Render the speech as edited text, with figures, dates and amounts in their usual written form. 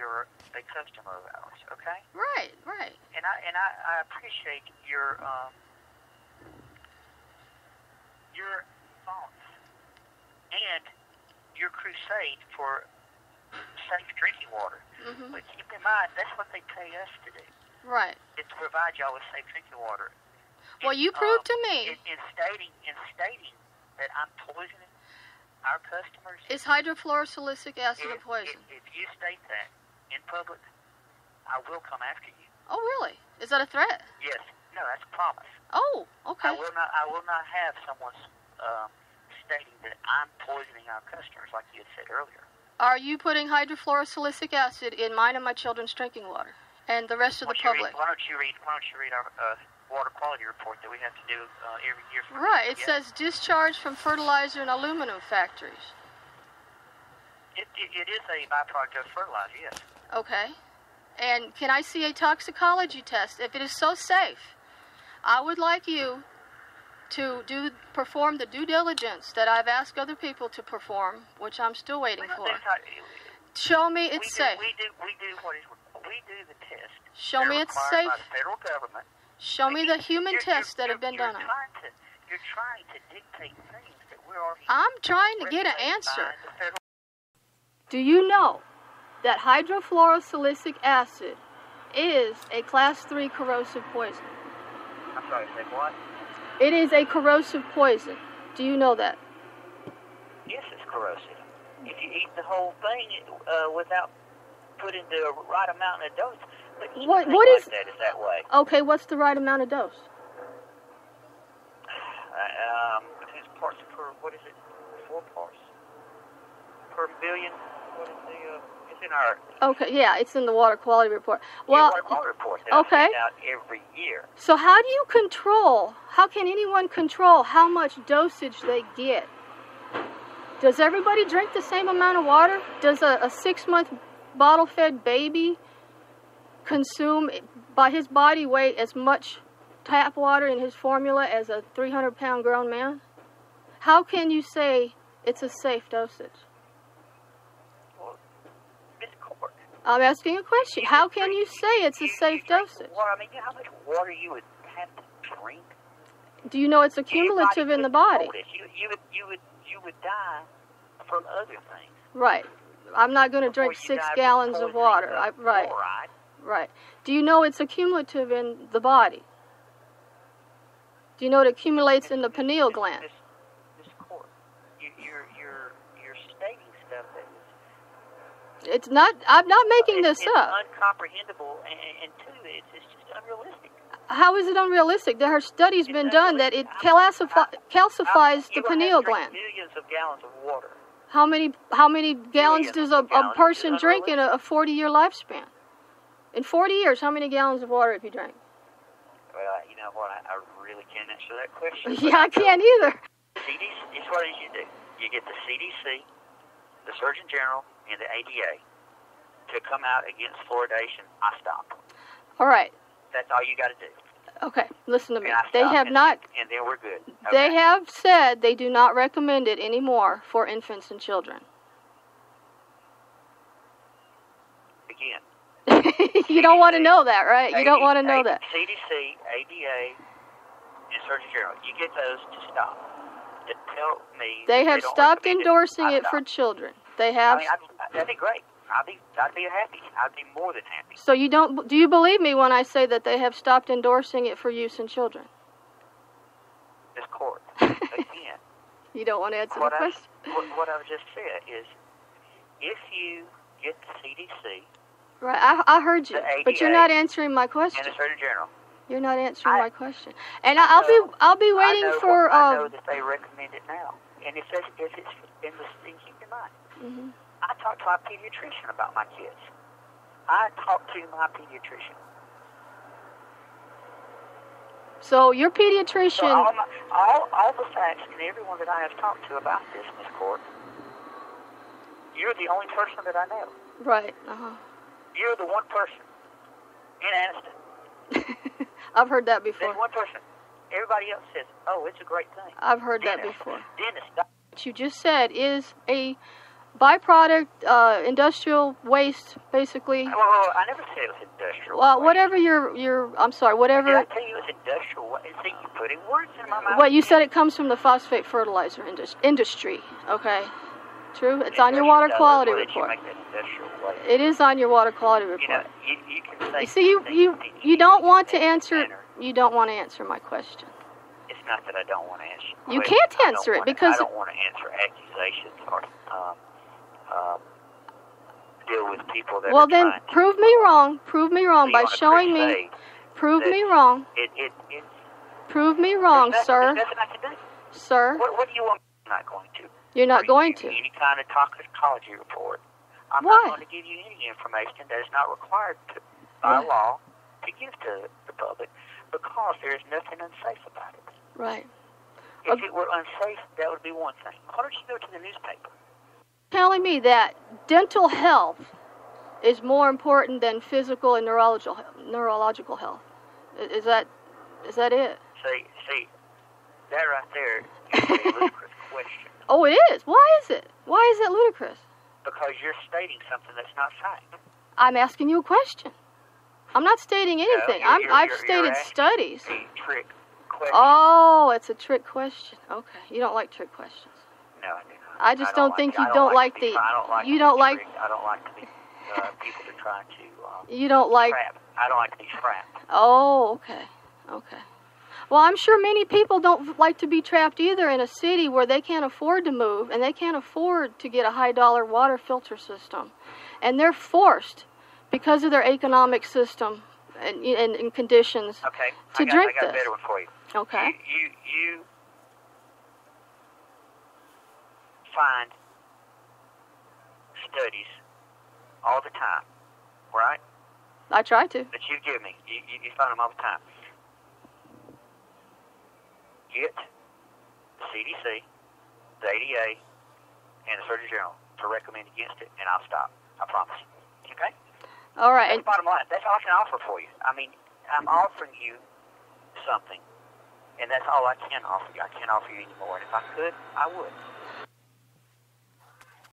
you're a customer of ours, okay? Right, right. And I appreciate your thoughts and your crusade for safe drinking water. Mm-hmm. But keep in mind, that's what they pay us to do. Right. Is to provide y'all with safe drinking water. Well, you proved to me. In stating that I'm poisoning our customers. Is hydrofluorosilicic acid a poison? If you state that in public, I will come after you. Oh, really? Is that a threat? Yes. No, that's a promise. Oh, okay. I will not have someone stating that I'm poisoning our customers, like you had said earlier. Are you putting hydrofluorosilicic acid in mine and my children's drinking water, and the rest of the public? Why don't you read our water quality report that we have to do every year? Right. It says discharge from fertilizer and aluminum factories. It is a byproduct of fertilizer, yes. Okay. And can I see a toxicology test? If it is so safe, I would like you to perform the due diligence that I've asked other people to perform, which I'm still waiting for. Show me it's safe. We do the test. Show me it's safe. By the federal government. Show me the human tests that have been done on it. You're trying to dictate things that we're already... I'm trying to get an answer. Do you know that hydrofluorosilicic acid is a class 3 corrosive poison? I'm sorry, say what? It is a corrosive poison. Do you know that? Yes, it's corrosive. If you eat the whole thing without putting the right amount of dose, but what is that is that way. Okay, what's the right amount of dose? It's parts per, what is it? 4 parts per billion. What is the? It's in our. Okay, yeah, it's in the water quality report. Well, water quality report that I send out every year. So how do you control? How can anyone control how much dosage they get? Does everybody drink the same amount of water? Does a 6-month bottle-fed baby consume by his body weight as much tap water in his formula as a 300-pound grown man? How can you say it's a safe dosage? Well, Ms. Court, I'm asking a question. How can you say it's a safe dosage? Water, I mean, you know how much water you would have to drink? Do you know it's accumulative in the body? You would die from other things. Right. I'm not going to drink 6 gallons of water. Right. Right. Do you know it's accumulative in the body? Do you know it accumulates in the pineal gland? Ms. Court, you're stating stuff that is... It's not... I'm not making this up. It's uncomprehendable, and two, it's just unrealistic. How is it unrealistic? There are studies been done that it calcifies the pineal gland. Millions of gallons of water. How many gallons does a person drink in a 40-year lifespan? In 40 years, how many gallons of water have you drank? Well, you know what? I really can't answer that question. Yeah, I can't either. CDC, it's what you do. You get the CDC, the Surgeon General, and the ADA to come out against fluoridation. I stop. All right. That's all you got to do. Okay, listen to me. They have not... And then we're good. Okay. They have said they do not recommend it anymore for infants and children. Again. You don't want to know that, right? You don't want to know that. CDC, ADA, and Surgeon General. You get those to stop. To tell me... They have stopped endorsing it for children. They have... I mean, that'd be great. I'd be happy. I'd be more than happy. So you don't... Do you believe me when I say that they have stopped endorsing it for use in children? This court, again... You don't want to answer the question? What I've just said is, if you get the CDC... Right, I heard you, ADA, but you're not answering my question. And the Surgeon General. You're not answering my question. And I'll be waiting for... I know that they recommend it now. And if it's in keep in mind... Mm-hmm. I talk to my pediatrician about my kids. I talk to my pediatrician. So your pediatrician... So all the facts and everyone that I have talked to about this, Ms. Court, you're the only person that I know. Right, uh-huh. You're the one person in Anniston. I've heard that before. There's one person. Everybody else says, oh, it's a great thing. I've heard that before. Dennis. What you just said is a byproduct, industrial waste, basically. Well, I never said it was industrial Well, waste. whatever I'm sorry, whatever. Did I tell you it was industrial waste? See, you're putting words in my mouth. What you said, it comes from the phosphate fertilizer industry. Okay, true. It's on your water quality report. It is on your water quality report. You can say. You see, you don't want to answer. You don't want to answer my question. It's not that I don't want to answer. You can't answer it because I don't want to answer accusations or deal with people that. Well, then prove me wrong. Prove me wrong by showing me. Prove me wrong. Prove me wrong, sir. There's nothing I can do. Sir. What do you want? I'm not going to. You're not going to. Any kind of toxicology report. I'm Why? not going to give you any information that is not required by law to give to the public because there is nothing unsafe about it. Right. If it were unsafe, that would be one thing. Why don't you go to the newspaper? Telling me that dental health is more important than physical and neurological health. Is that it? See, that right there is a ludicrous question. Oh, it is. Why is it? Why is it ludicrous? Because you're stating something that's not fact. I'm asking you a question. I'm not stating anything. I've stated studies. A trick question. Oh, it's a trick question. Okay, you don't like trick questions. No, I do not. I just don't think you don't like the. You don't like. I don't like the people that try to. You don't like. Trap. I don't like to be trapped. Oh, okay. Okay. Well, I'm sure many people don't like to be trapped either in a city where they can't afford to move and they can't afford to get a high-dollar water filter system. And they're forced, because of their economic system and conditions, to drink this. I got a better one for you. Okay. You find studies all the time, right? I try to. That you give me. You find them all the time. Get the CDC, the ADA, and the Surgeon General to recommend against it, and I'll stop. I promise. Okay? All right. That's the bottom line. That's all I can offer for you. I mean, I'm offering you something, and that's all I can offer you. I can't offer you any more. And if I could, I would.